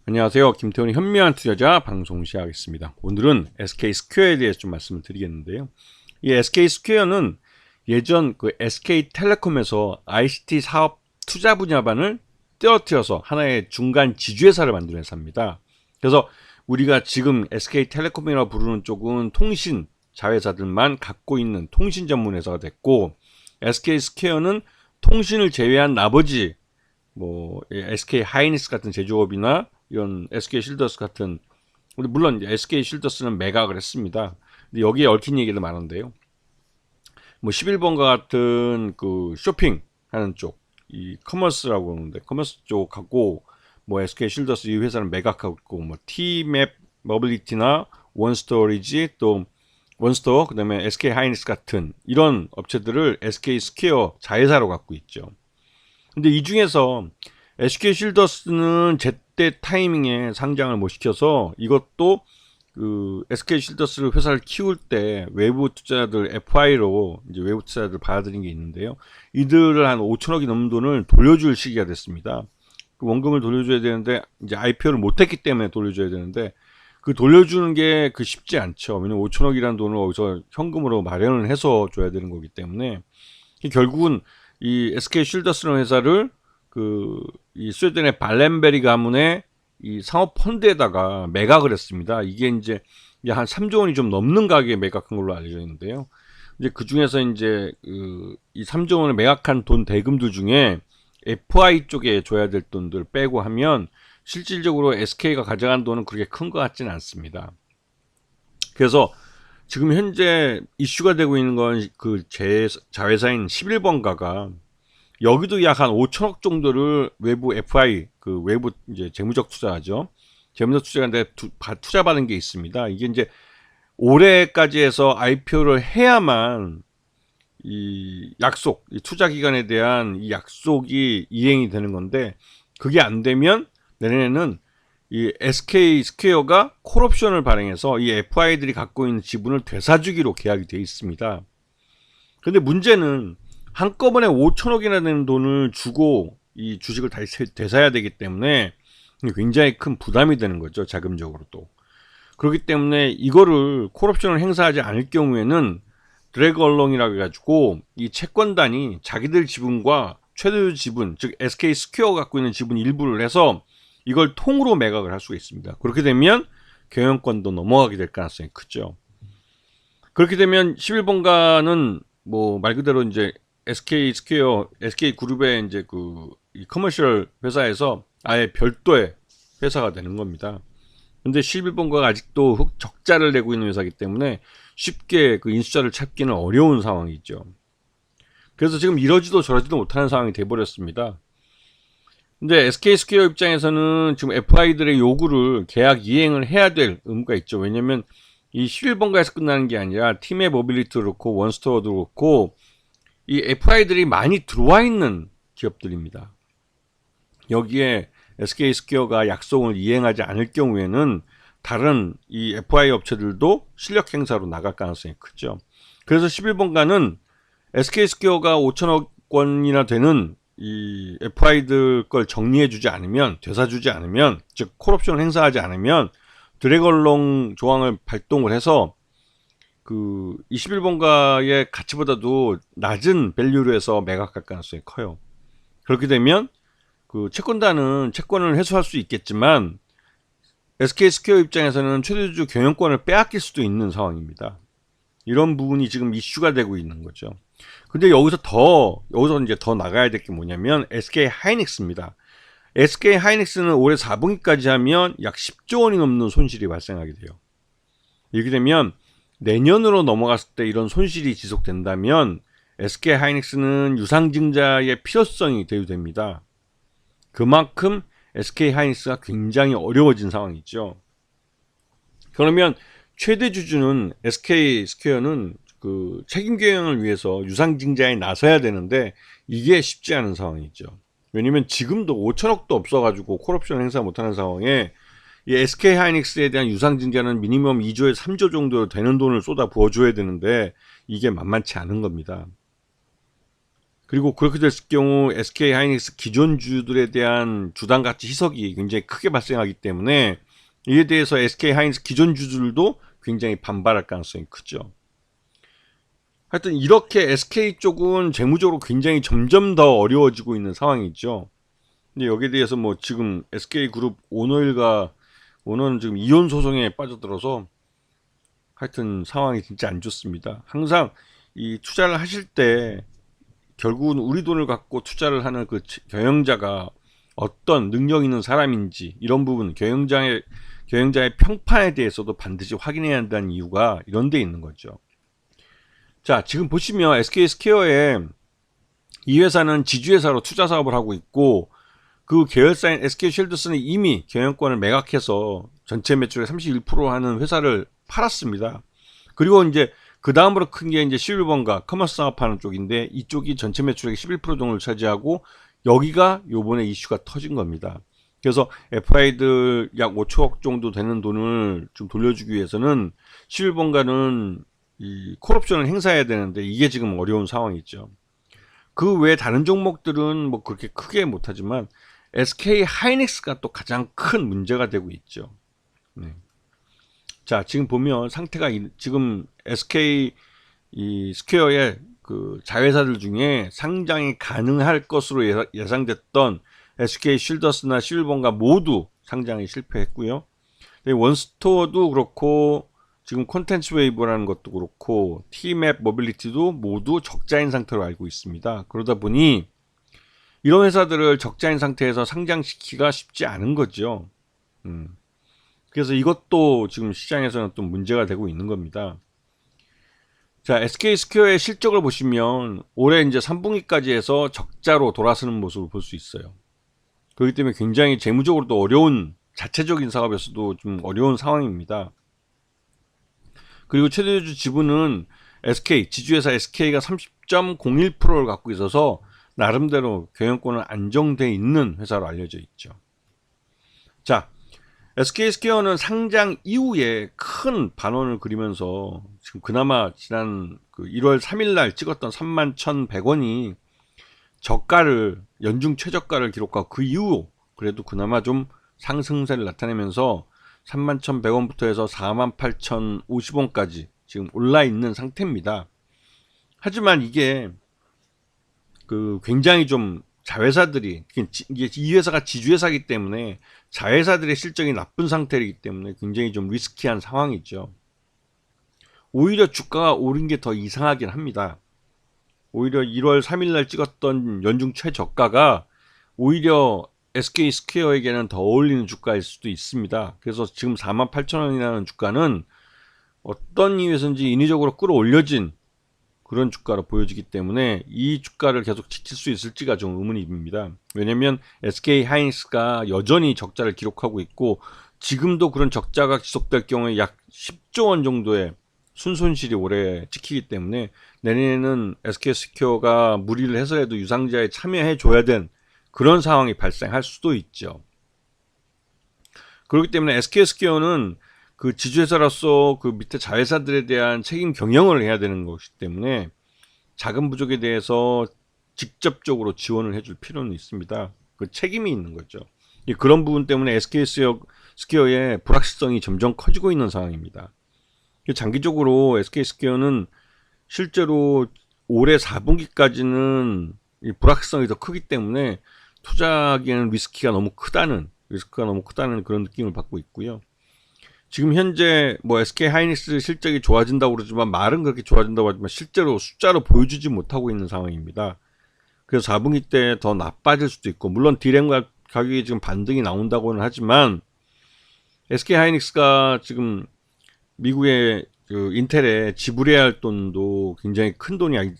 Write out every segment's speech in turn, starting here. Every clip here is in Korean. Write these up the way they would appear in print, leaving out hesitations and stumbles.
안녕하세요. 김태훈의 현명한 투자자 방송 시작하겠습니다. 오늘은 SK스퀘어에 대해서 좀 말씀을 드리겠는데요. 이 SK스퀘어는 예전 그 SK텔레콤에서 ICT 사업 투자 분야반을 떼어뜨려서 하나의 중간 지주회사를 만든 회사입니다. 그래서 우리가 지금 SK텔레콤이라고 부르는 쪽은 통신 자회사들만 갖고 있는 통신 전문 회사가 됐고, SK스퀘어는 통신을 제외한 나머지 SK 하이닉스 같은 제조업이나 이런 SK 실더스 같은, 물론 이제 SK 실더스는 매각을 했습니다. 근데 여기에 얽힌 얘기도 많은데요. 11번과 같은 그 쇼핑 하는 쪽, 이 커머스라고 하는데 커머스 쪽하고 SK 실더스 이 회사는 매각하고 있고, T맵 모빌리티나 원스토리지, 또 원스토어, 그다음에 SK 하이닉스 같은 이런 업체들을 SK 스퀘어 자회사로 갖고 있죠. 근데 이 중에서 SK 실더스는 제때 타이밍에 상장을 못 시켜서, 이것도 그 SK 실더스를 회사를 키울 때 외부 투자자들 FI로 이제 외부 투자자들 받아들인 게 있는데요. 이들을 한 5천억이 넘는 돈을 돌려줄 시기가 됐습니다. 그 원금을 돌려줘야 되는데, 이제 IPO를 못했기 때문에 돌려줘야 되는데, 그 돌려주는 게 쉽지 않죠. 왜냐면 5천억이라는 돈을 어디서 현금으로 마련을 해서 줘야 되는 거기 때문에, 결국은 이 SK 실더스라는 회사를 이 스웨덴의 발렌베리 가문의 이 상업 펀드에다가 매각을 했습니다. 이게 이제 한 3조 원이 좀 넘는 가격에 매각한 걸로 알려져 있는데요. 이제 그 중에서 이제 이 3조 원을 매각한 돈 대금들 중에 FI 쪽에 줘야 될 돈들 빼고 하면 실질적으로 SK가 가져간 돈은 그렇게 큰 것 같지는 않습니다. 그래서 지금 현재 이슈가 되고 있는 건 그 자회사인 11번가가 여기도 약 한 5천억 정도를 외부 FI, 그 외부 이제 재무적 투자하죠. 재무적 투자인데 투자 받은 게 있습니다. 이게 이제 올해까지 해서 IPO를 해야만 이 약속, 이 투자 기간에 대한 이 약속이 이행이 되는 건데, 그게 안 되면 내년에는 이 SK 스퀘어가 콜옵션을 발행해서 이 FI들이 갖고 있는 지분을 되사주기로 계약이 되어 있습니다. 근데 문제는 한꺼번에 5천억이나 되는 돈을 주고 이 주식을 다시 되사야 되기 때문에 굉장히 큰 부담이 되는 거죠, 자금적으로도. 그렇기 때문에 이거를 콜옵션을 행사하지 않을 경우에는 드래그 얼롱이라고 해가지고 이 채권단이 자기들 지분과 최대 지분, 즉 SK 스퀘어가 갖고 있는 지분 일부를 해서 이걸 통으로 매각을 할 수가 있습니다. 그렇게 되면 경영권도 넘어가게 될 가능성이 크죠. 그렇게 되면 11번가는 말 그대로 이제 SK 스퀘어, SK 그룹의 이제 이 커머셜 회사에서 아예 별도의 회사가 되는 겁니다. 근데 11번가가 아직도 적자를 내고 있는 회사이기 때문에 쉽게 그 인수자를 찾기는 어려운 상황이죠. 그래서 지금 이러지도 저러지도 못하는 상황이 돼버렸습니다. 근데 SK 스퀘어 입장에서는 지금 FI들의 요구를 계약 이행을 해야 될 의무가 있죠. 왜냐면 이 11번가에서 끝나는 게 아니라 팀의 모빌리티도 그렇고 원스토어도 그렇고 이 FI들이 많이 들어와 있는 기업들입니다. 여기에 SK 스퀘어가 약속을 이행하지 않을 경우에는 다른 이 FI 업체들도 실력 행사로 나갈 가능성이 크죠. 그래서 11번가는 SK 스퀘어가 5천억 원이나 되는 이 FI들 걸 정리해주지 않으면, 되사주지 않으면, 즉 콜옵션을 행사하지 않으면 드래곤롱 조항을 발동을 해서 그 21번가의 가치보다도 낮은 밸류로 해서 매각할 가능성이 커요. 그렇게 되면 그 채권단은 채권을 회수할 수 있겠지만 SK 스퀘어 입장에서는 최대주 경영권을 빼앗길 수도 있는 상황입니다. 이런 부분이 지금 이슈가 되고 있는 거죠. 근데 여기서 이제 더 나가야 될 게 뭐냐면 SK 하이닉스입니다. SK 하이닉스는 올해 4분기까지 하면 약 10조 원이 넘는 손실이 발생하게 돼요. 이렇게 되면 내년으로 넘어갔을 때 이런 손실이 지속된다면 SK 하이닉스는 유상증자의 필요성이 대두됩니다. 그만큼 SK 하이닉스가 굉장히 어려워진 상황이죠. 그러면 최대 주주는 SK 스퀘어는 그 책임 경영을 위해서 유상증자에 나서야 되는데 이게 쉽지 않은 상황이죠. 왜냐면 지금도 5천억도 없어가지고 콜옵션 행사 못하는 상황에 이 SK 하이닉스에 대한 유상증자는 미니멈 2조에 3조 정도 되는 돈을 쏟아 부어줘야 되는데 이게 만만치 않은 겁니다. 그리고 그렇게 됐을 경우 SK 하이닉스 기존 주들에 대한 주당 가치 희석이 굉장히 크게 발생하기 때문에 이에 대해서 SK 하이닉스 기존 주들도 굉장히 반발할 가능성이 크죠. 하여튼 이렇게 SK 쪽은 재무적으로 굉장히 점점 더 어려워지고 있는 상황이죠. 근데 여기에 대해서 뭐 지금 SK그룹 오너는 지금 이혼 소송에 빠져들어서 하여튼 상황이 진짜 안 좋습니다. 항상 이 투자를 하실 때 결국은 우리 돈을 갖고 투자를 하는 그 경영자가 어떤 능력 있는 사람인지 이런 부분 경영자의 평판에 대해서도 반드시 확인해야 한다는 이유가 이런 데 있는 거죠. 자, 지금 보시면 SK 스퀘어에 이 회사는 지주회사로 투자 사업을 하고 있고 그 계열사인 SK쉴드스는 이미 경영권을 매각해서 전체 매출의 31% 하는 회사를 팔았습니다. 그리고 이제 그 다음으로 큰 게 이제 시윌버가 커머스 사업하는 쪽인데 이쪽이 전체 매출의 11% 정도를 차지하고 여기가 요번에 이슈가 터진 겁니다. 그래서 FI들 약 5천억 정도 되는 돈을 좀 돌려주기 위해서는 시윌버가는 이 콜옵션을 행사해야 되는데 이게 지금 어려운 상황이죠. 그 외에 다른 종목들은 뭐 그렇게 크게 못하지만 SK 하이닉스가 또 가장 큰 문제가 되고 있죠. 네. 자, 지금 보면 상태가 지금 SK 이 스퀘어의 그 자회사들 중에 상장이 가능할 것으로 예상됐던 SK 쉴더스나 시윌버가 모두 상장이 실패했고요. 원스토어도 그렇고 지금 콘텐츠 웨이브라는 것도 그렇고 T맵 모빌리티도 모두 적자인 상태로 알고 있습니다. 그러다 보니 이런 회사들을 적자인 상태에서 상장시키기가 쉽지 않은 거죠. 그래서 이것도 지금 시장에서는 또 문제가 되고 있는 겁니다. 자, SK 스퀘어의 실적을 보시면 올해 이제 3분기까지 해서 적자로 돌아서는 모습을 볼 수 있어요. 그렇기 때문에 굉장히 재무적으로도 어려운 자체적인 사업에서도 좀 어려운 상황입니다. 그리고 최대주 지분은 지주회사 SK가 30.01%를 갖고 있어서 나름대로 경영권은 안정돼 있는 회사로 알려져 있죠. 자, SK 스퀘어는 상장 이후에 큰 반원을 그리면서 지금 그나마 지난 그 1월 3일 날 찍었던 31,100원이 저가를 연중 최저가를 기록하고 그 이후 그래도 그나마 좀 상승세를 나타내면서 31,100원부터 해서 48,050원까지 지금 올라 있는 상태입니다. 하지만 이게 그 굉장히 좀 자회사들이 이게 이 회사가 지주회사이기 때문에 자회사들의 실적이 나쁜 상태이기 때문에 굉장히 좀 리스키한 상황이죠. 오히려 주가가 오른 게 더 이상하긴 합니다. 오히려 1월 3일 날 찍었던 연중 최저가가 오히려 SK 스퀘어에게는 더 어울리는 주가일 수도 있습니다. 그래서 지금 48,000원이라는 주가는 어떤 이유에서인지 인위적으로 끌어올려진 그런 주가로 보여지기 때문에 이 주가를 계속 지킬 수 있을지가 좀 의문입니다. 왜냐하면 SK 하이닉스가 여전히 적자를 기록하고 있고 지금도 그런 적자가 지속될 경우에 약 10조 원 정도의 순손실이 올해 찍히기 때문에 내년에는 SK 스퀘어가 무리를 해서라도 유상자에 참여해 줘야 된 그런 상황이 발생할 수도 있죠. 그렇기 때문에 SK 스퀘어는 그 지주회사로서 그 밑에 자회사들에 대한 책임 경영을 해야 되는 것이기 때문에 자금 부족에 대해서 직접적으로 지원을 해줄 필요는 있습니다. 그 책임이 있는 거죠. 그런 부분 때문에 SK 스퀘어의 불확실성이 점점 커지고 있는 상황입니다. 장기적으로 SK 스퀘어는 실제로 올해 4분기까지는 이 불확실성이 더 크기 때문에 투자하기에는 리스크가 너무 크다는 그런 느낌을 받고 있고요. 지금 현재 뭐 SK 하이닉스 실적이 좋아진다고 그러지만 말은 그렇게 좋아진다고 하지만 실제로 숫자로 보여주지 못하고 있는 상황입니다. 그래서 4분기 때 더 나빠질 수도 있고 물론 디램 가격이 지금 반등이 나온다고는 하지만 SK 하이닉스가 지금 미국의 그 인텔에 지불해야 할 돈도 굉장히 큰 돈이 한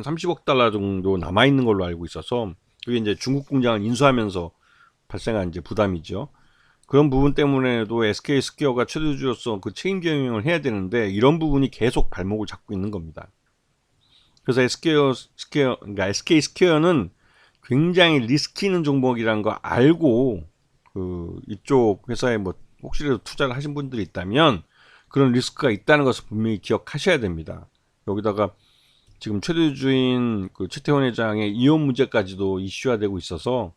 30억 달러 정도 남아 있는 걸로 알고 있어서 그게 이제 중국 공장을 인수하면서 발생한 이제 부담이죠. 그런 부분 때문에도 SK 스퀘어가 최대주로서 그 책임 경영을 해야 되는데 이런 부분이 계속 발목을 잡고 있는 겁니다. 그래서 그러니까 SK 스퀘어는 굉장히 리스크 있는 종목이라는 거 알고 그 이쪽 회사에 뭐 혹시라도 투자를 하신 분들이 있다면 그런 리스크가 있다는 것을 분명히 기억하셔야 됩니다. 여기다가 지금 최대주주인 그 최태원 회장의 이혼 문제까지도 이슈화되고 있어서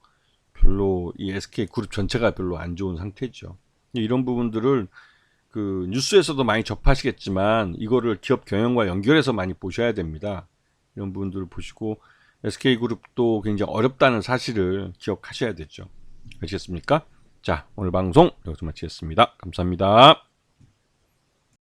별로 이 SK 그룹 전체가 별로 안 좋은 상태죠. 이런 부분들을 그 뉴스에서도 많이 접하시겠지만 이거를 기업 경영과 연결해서 많이 보셔야 됩니다. 이런 부분들을 보시고 SK그룹도 굉장히 어렵다는 사실을 기억하셔야 되죠. 아시겠습니까? 자, 오늘 방송 여기서 마치겠습니다. 감사합니다.